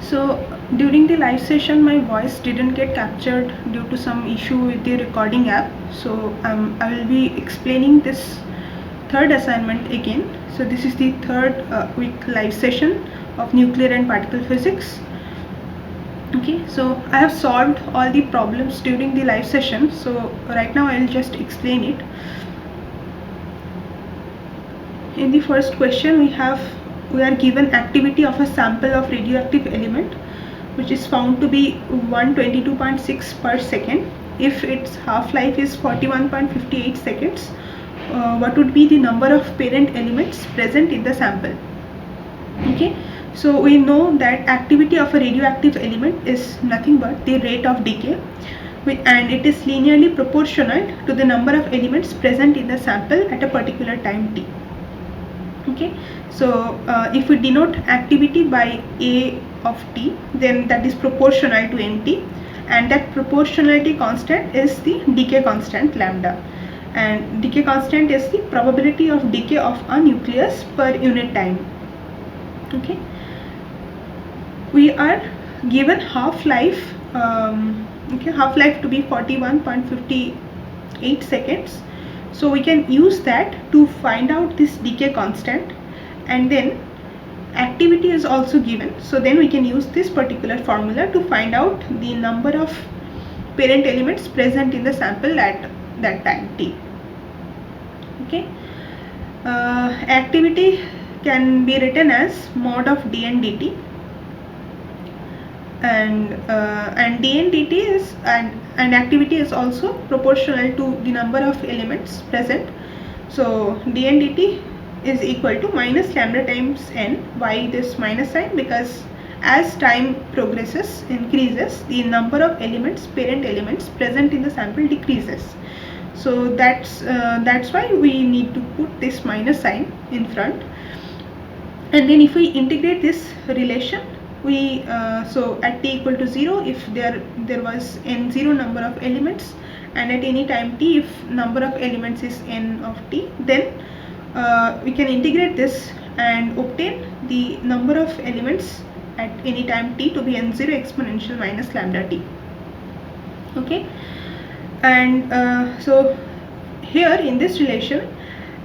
So during the live session my voice didn't get captured due to some issue with the recording app. So I will be explaining this third assignment again. So this is the third week live session of nuclear and particle physics. Okay, so I have solved all the problems during the live session, so right now I will just explain it. In the first question we are given activity of a sample of radioactive element which is found to be 122.6 per second. If its half-life is 41.58 seconds, what would be the number of parent elements present in the sample? Okay, so we know that activity of a radioactive element is nothing but the rate of decay, and it is linearly proportional to the number of elements present in the sample at a particular time t. Okay, so if we denote activity by A of t, then that is proportional to nt, and that proportionality constant is the decay constant lambda, and decay constant is the probability of decay of a nucleus per unit time. Okay, we are given half-life half-life to be 41.58 seconds, so we can use that to find out this decay constant, and then activity is also given, so then we can use this particular formula to find out the number of parent elements present in the sample at that time t. Okay, activity can be written as mod of dn dt, and dn dt is and activity is also proportional to the number of elements present. So dn dt is equal to minus lambda times n. Why this minus sign? Because as time progresses, increases, the number of elements, parent elements present in the sample decreases. So that's why we need to put this minus sign in front. And then if we integrate this relation, we so at t equal to 0, if there was n0 number of elements, and at any time t if number of elements is n of t, then we can integrate this and obtain the number of elements at any time t to be n0 exponential minus lambda t. Okay, and so here in this relation,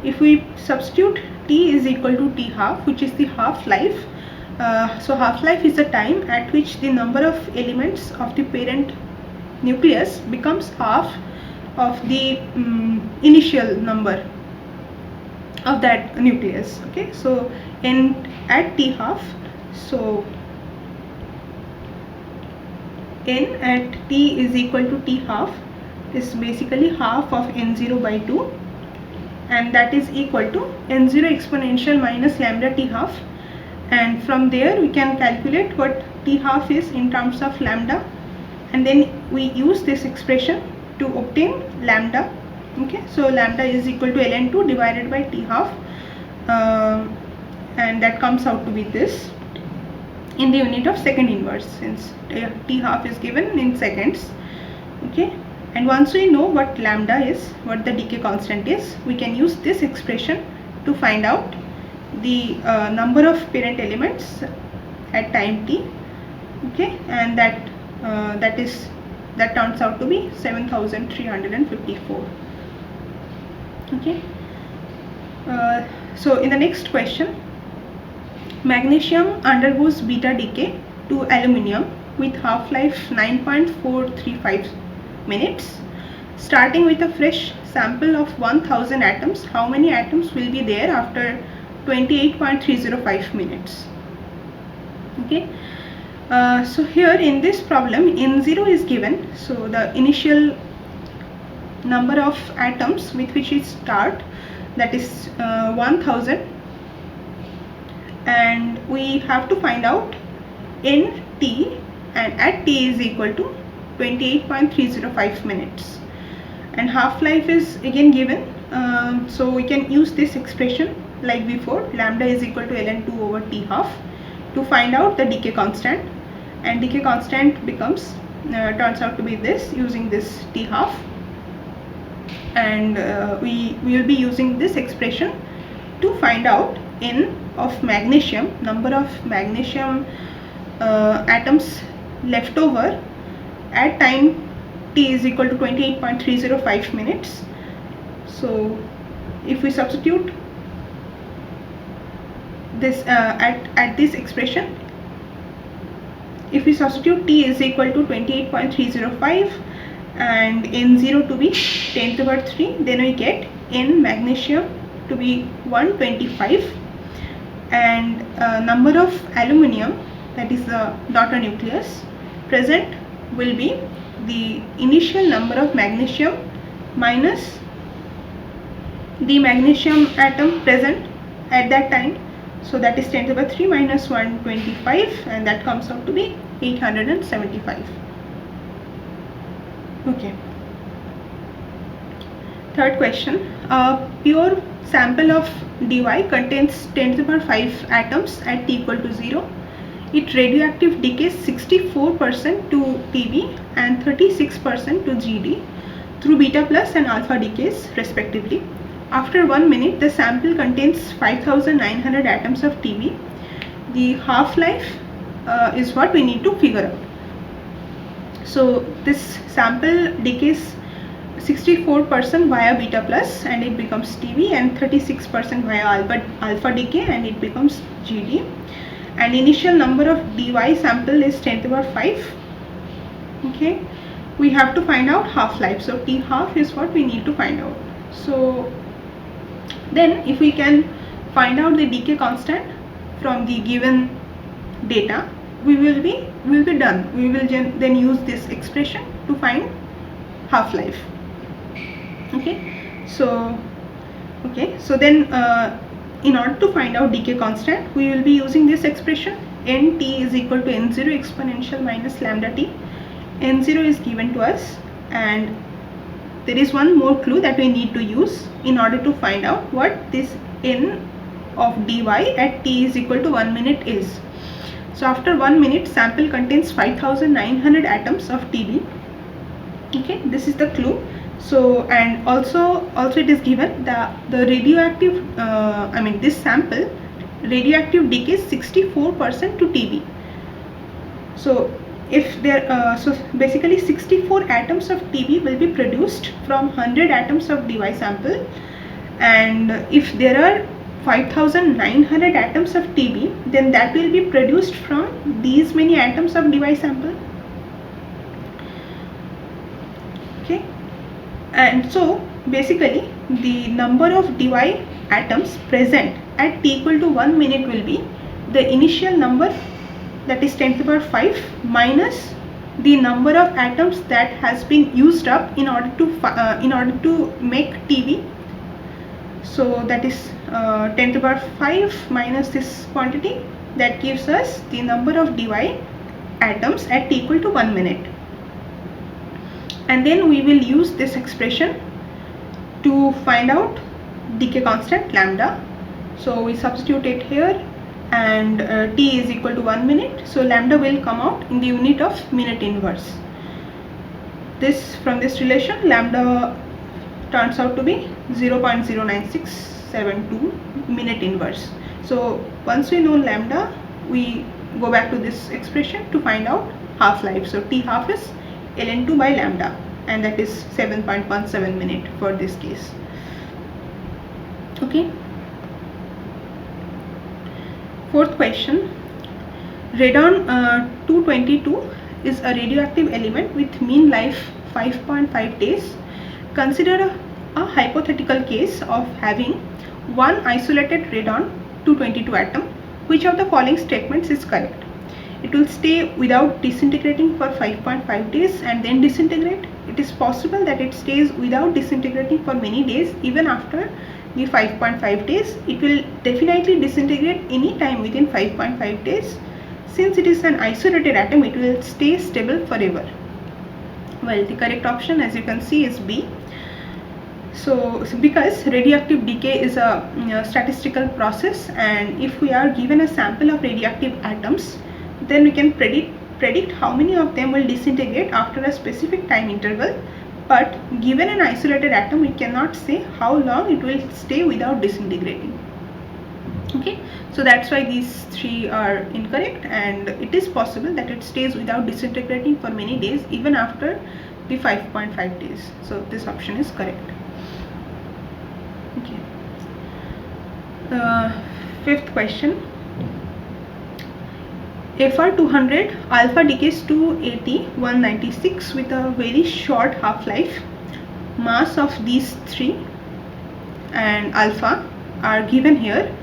if we substitute t is equal to t half, which is the half-life, so half-life is the time at which the number of elements of the parent nucleus becomes half of the initial number of that nucleus. Okay, so at t half, so n at t is equal to t half is basically half of n0 by 2, and that is equal to n0 exponential minus lambda t half, and from there we can calculate what t half is in terms of lambda, and then we use this expression to obtain lambda. Okay, so lambda is equal to ln2 divided by t half, and that comes out to be this in the unit of second inverse, since t half is given in seconds. Okay, and once we know what lambda is, what the decay constant is, we can use this expression to find out the number of parent elements at time t. Okay, and that turns out to be 7354. Okay, so in the next question, magnesium undergoes beta decay to aluminium with half-life 9.435 minutes. Starting with a fresh sample of 1000 atoms, how many atoms will be there after 28.305 minutes? Okay, so here in this problem n0 is given, so the initial number of atoms with which we start, that is 1000, and we have to find out nt, and at t is equal to 28.305 minutes, and half-life is again given, so we can use this expression like before, lambda is equal to ln2 over t half, to find out the decay constant, and decay constant becomes turns out to be this using this t half, and we will be using this expression to find out n of magnesium, number of magnesium atoms left over at time t is equal to 28.305 minutes. So if we substitute this at this expression, if we substitute t is equal to 28.305 and N0 to be 10 to the power 3, then we get N magnesium to be 125 and number of aluminium, that is the daughter nucleus, present will be the initial number of magnesium minus the magnesium atom present at that time. So that is 10 to the power 3 minus 125 and that comes out to be 875. Okay. Third question. A pure sample of dy contains 10 to the power 5 atoms at t equal to 0. Its radioactive decays 64% to Tb and 36% to Gd through beta plus and alpha decays respectively. After 1 minute, the sample contains 5,900 atoms of Tb. The half-life is what we need to figure out. So this sample decays 64% via beta plus and it becomes Tb, and 36% via alpha decay and it becomes Gd. And initial number of dy sample is 10 to the power 5. Okay, we have to find out half-life. So T half is what we need to find out. So then if we can find out the decay constant from the given data, we will be done. We will then use this expression to find half-life. Okay, so then in order to find out decay constant, we will be using this expression Nt is equal to N0 exponential minus lambda t. N0 is given to us, and there is one more clue that we need to use in order to find out what this N of dy at t is equal to 1 minute is. So after 1 minute, sample contains 5,900 atoms of Tb. Okay, this is the clue. So and also it is given the radioactive this sample radioactive decays 64% to Tb. So if there so basically 64 atoms of Tb will be produced from 100 atoms of dy sample, and if there are 5,900 atoms of Tb, then that will be produced from these many atoms of dy sample. Okay, and so basically the number of dy atoms present at t equal to 1 minute will be the initial number, that is 10 to the power 5, minus the number of atoms that has been used up in order to make Tb. So that is 10 to the power 5 minus this quantity, that gives us the number of dy atoms at t equal to 1 minute. And then we will use this expression to find out decay constant lambda. So we substitute it here, and t is equal to 1 minute, so lambda will come out in the unit of minute inverse. From this relation, lambda turns out to be 0.09672 minute inverse. So once we know lambda, we go back to this expression to find out half-life. So T half is ln2 by lambda, and that is 7.17 minute for this case. Okay. Fourth question. Radon 222 is a radioactive element with mean life 5.5 days. Consider a hypothetical case of having one isolated radon 222 atom. Which of the following statements is correct? It will stay without disintegrating for 5.5 days and then disintegrate. It is possible that it stays without disintegrating for many days even after the 5.5 days. It will definitely disintegrate any time within 5.5 days. Since it is an isolated atom, it will stay stable forever. Well, the correct option, as you can see, is B. So because radioactive decay is a statistical process, and if we are given a sample of radioactive atoms, then we can predict how many of them will disintegrate after a specific time interval. But given an isolated atom, we cannot say how long it will stay without disintegrating. Okay, So that's why these three are incorrect, and it is possible that it stays without disintegrating for many days even after the 5.5 days. So this option is correct. Okay. Fifth question. Fr200 alpha decays to AT196 with a very short half-life. Mass of these three and alpha are given here.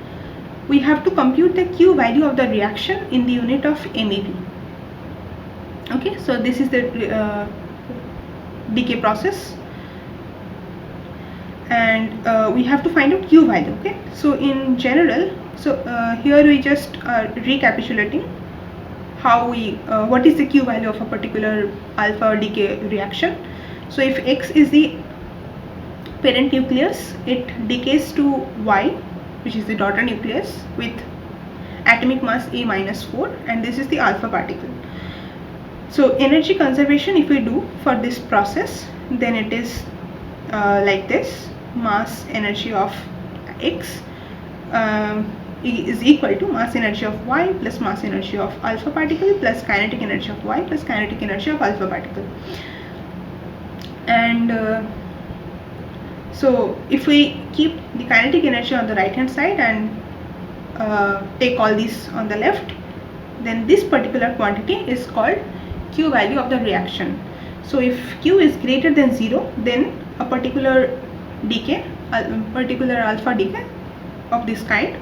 We have to compute the Q value of the reaction in the unit of MeV. Okay, so this is the decay process, and we have to find out Q value. Okay, so in general, so here we just are recapitulating how we what is the Q value of a particular alpha decay reaction. So if X is the parent nucleus, it decays to Y, which is the daughter nucleus, with atomic mass A minus 4, and this is the alpha particle. So energy conservation, if we do for this process, then it is like this: mass energy of X is equal to mass energy of Y plus mass energy of alpha particle plus kinetic energy of Y plus kinetic energy of alpha particle. And so if we keep the kinetic energy on the right hand side and take all these on the left, then this particular quantity is called Q value of the reaction. So if Q is greater than 0, then a particular decay, particular alpha decay of this kind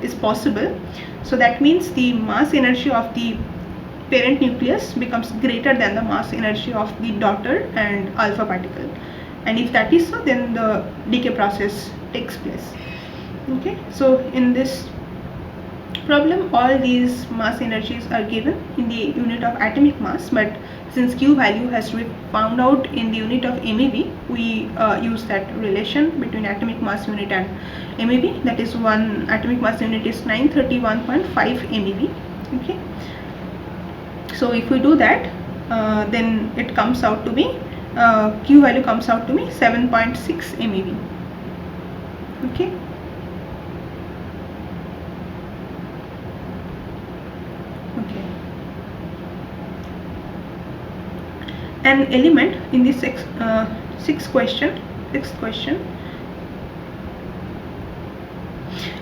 is possible. So that means the mass energy of the parent nucleus becomes greater than the mass energy of the daughter and alpha particle, and if that is so, then the decay process takes place. Okay, so in this problem, all these mass energies are given in the unit of atomic mass, but since Q value has to be found out in the unit of MeV, we use that relation between atomic mass unit and MeV. That is, one atomic mass unit is 931.5 MeV. Okay, so if we do that, then it comes out to be Q value comes out to be 7.6 MeV. Okay. An element in this sixth question,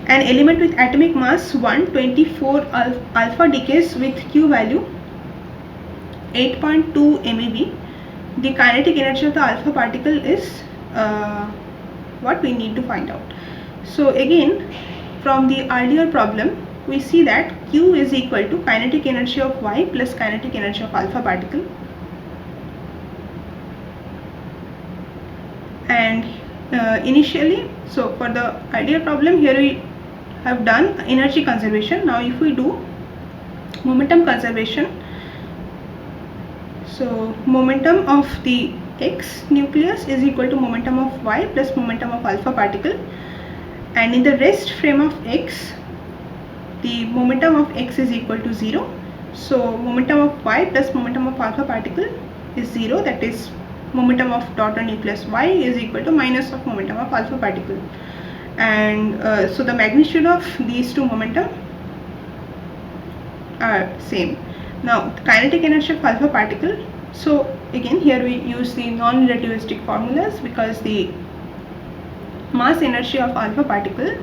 an element with atomic mass 124 alpha decays with Q value 8.2 MeV. The kinetic energy of the alpha particle is what we need to find out. So again, from the earlier problem, we see that Q is equal to kinetic energy of Y plus kinetic energy of alpha particle. And initially, so for the earlier problem, here we have done energy conservation. Now if we do momentum conservation, so momentum of the X nucleus is equal to momentum of Y plus momentum of alpha particle, and in the rest frame of X, the momentum of X is equal to 0. So momentum of Y plus momentum of alpha particle is 0, that is, momentum of daughter nucleus Y is equal to minus of momentum of alpha particle, and so the magnitude of these two momentum are same. Now the kinetic energy of alpha particle, so again here we use the non-relativistic formulas because the mass energy of alpha particle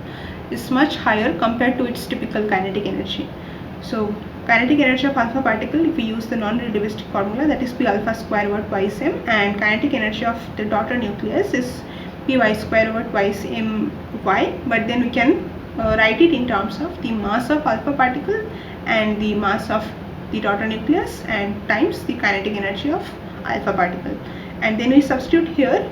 is much higher compared to its typical kinetic energy. So kinetic energy of alpha particle, if we use the non-relativistic formula, that is P alpha square over twice m, and kinetic energy of the daughter nucleus is Py square over twice m y, but then we can write it in terms of the mass of alpha particle and the mass of the daughter nucleus and times the kinetic energy of alpha particle, and then we substitute here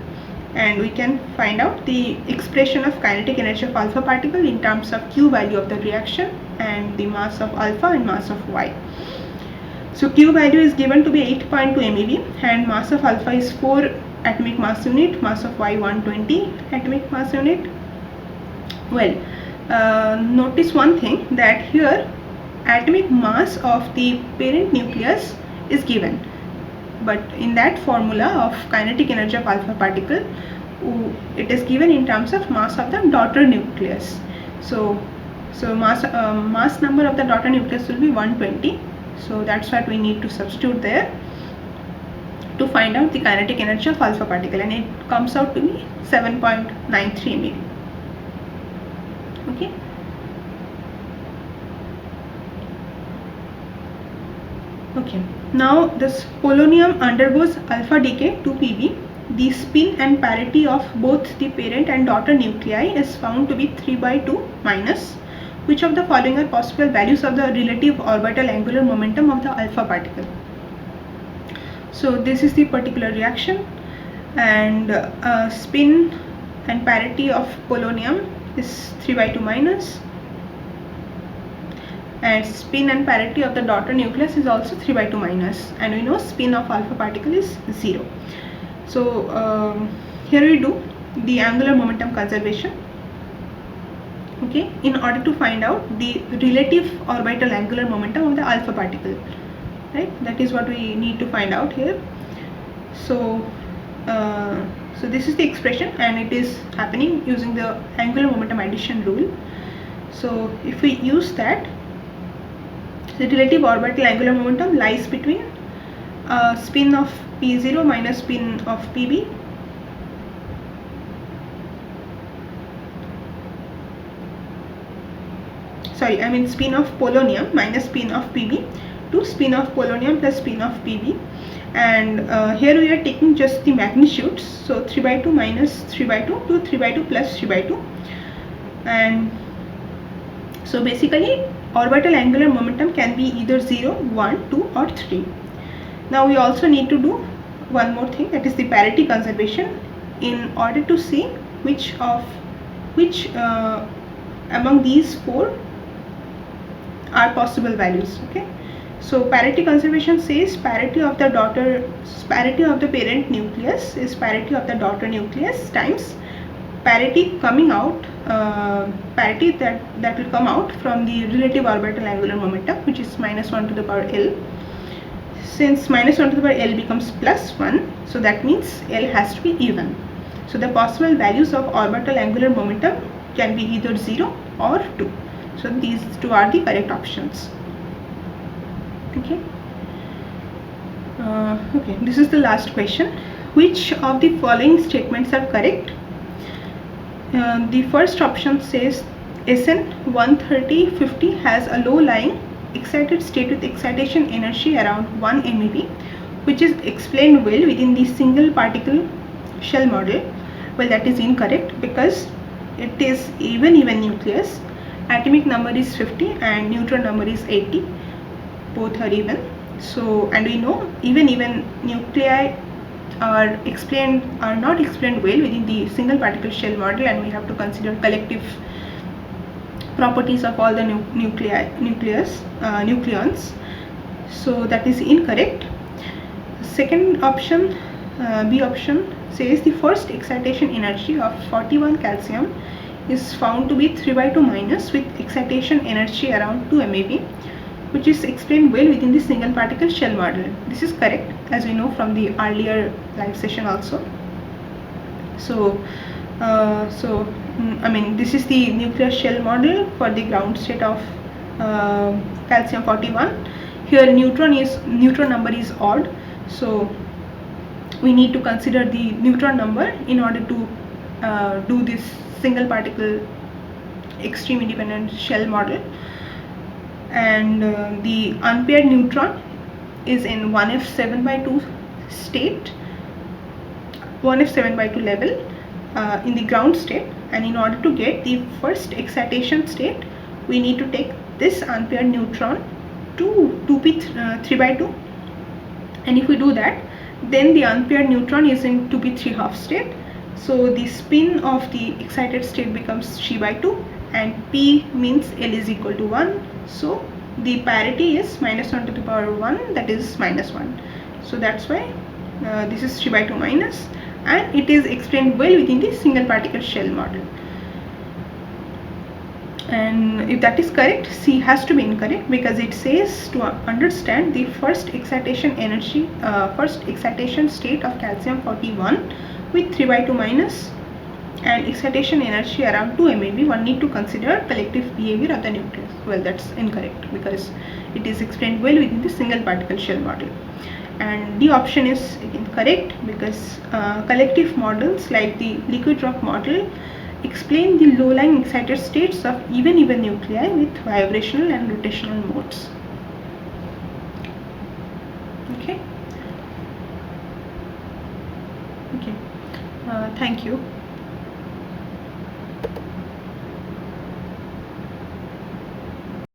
and we can find out the expression of kinetic energy of alpha particle in terms of Q value of the reaction and the mass of alpha and mass of Y. So Q value is given to be 8.2 MeV and mass of alpha is 4 atomic mass unit, mass of Y 120 atomic mass unit. Well, notice one thing, that here atomic mass of the parent nucleus is given, but in that formula of kinetic energy of alpha particle, it is given in terms of mass of the daughter nucleus. So So mass number of the daughter nucleus will be 120. So that's what we need to substitute there to find out the kinetic energy of alpha particle, and it comes out to be 7.93 MeV. Okay. Okay. Now this polonium undergoes alpha decay to Pb. The spin and parity of both the parent and daughter nuclei is found to be 3/2 minus. Which of the following are possible values of the relative orbital angular momentum of the alpha particle? So this is the particular reaction, and spin and parity of polonium is 3/2 minus, and spin and parity of the daughter nucleus is also 3/2 minus, and we know spin of alpha particle is 0. So here we do the angular momentum conservation. Okay, in order to find out the relative orbital angular momentum of the alpha particle, right? That is what we need to find out here. So so this is the expression, and it is happening using the angular momentum addition rule. So if we use that, the relative orbital angular momentum lies between spin of P0 minus spin of Pb spin of polonium minus spin of Pb to spin of polonium plus spin of Pb, and here we are taking just the magnitudes, so 3/2 minus 3/2 to 3/2 plus 3/2, and so basically orbital angular momentum can be either 0, 1, 2 or 3. Now we also need to do one more thing, that is the parity conservation, in order to see which among these four are possible values. Okay, so parity conservation says parity of the parent nucleus is parity of the daughter nucleus times parity coming out parity that will come out from the relative orbital angular momentum, which is -1 to the power L. Since -1 to the power L becomes +1, so that means L has to be even. So the possible values of orbital angular momentum can be either 0 or 2. So these two are the correct options. Okay. Okay, this is the last question. Which of the following statements are correct? The first option says SN 13050 has a low lying excited state with excitation energy around 1 MeV, which is explained well within the single particle shell model. Well, that is incorrect, because it is even nucleus. Atomic number is 50 and neutron number is 80. Both are even. So, and we know even nuclei are not explained well within the single particle shell model, and we have to consider collective properties of all the nucleons. So that is incorrect. Second option, B option, says the first excitation energy of 41 calcium is found to be 3/2 minus with excitation energy around 2 MeV, which is explained well within the single particle shell model. This is correct, as we know from the earlier live session also. So this is the nuclear shell model for the ground state of calcium 41. Here neutron number is odd, so we need to consider the neutron number in order to do this single particle extreme independent shell model. And the unpaired neutron is in 1f7/2 state, 1f7/2 level in the ground state, and in order to get the first excitation state, we need to take this unpaired neutron to 2p3/2, and if we do that, then the unpaired neutron is in 2p3/2 state. So the spin of the excited state becomes 3/2, and p means L is equal to 1. So the parity is -1 to the power 1, that is -1. So that's why this is 3/2 minus, and it is explained well within the single particle shell model. And if that is correct, C has to be incorrect, because it says to understand the first excitation state of calcium 41 with 3/2 minus, and excitation energy around 2 MeV, one need to consider collective behavior of the nucleus. Well, that's incorrect because it is explained well within the single particle shell model. And the option is incorrect because collective models like the liquid rock model explain the low-lying excited states of even nuclei with vibrational and rotational modes. Okay. Thank you.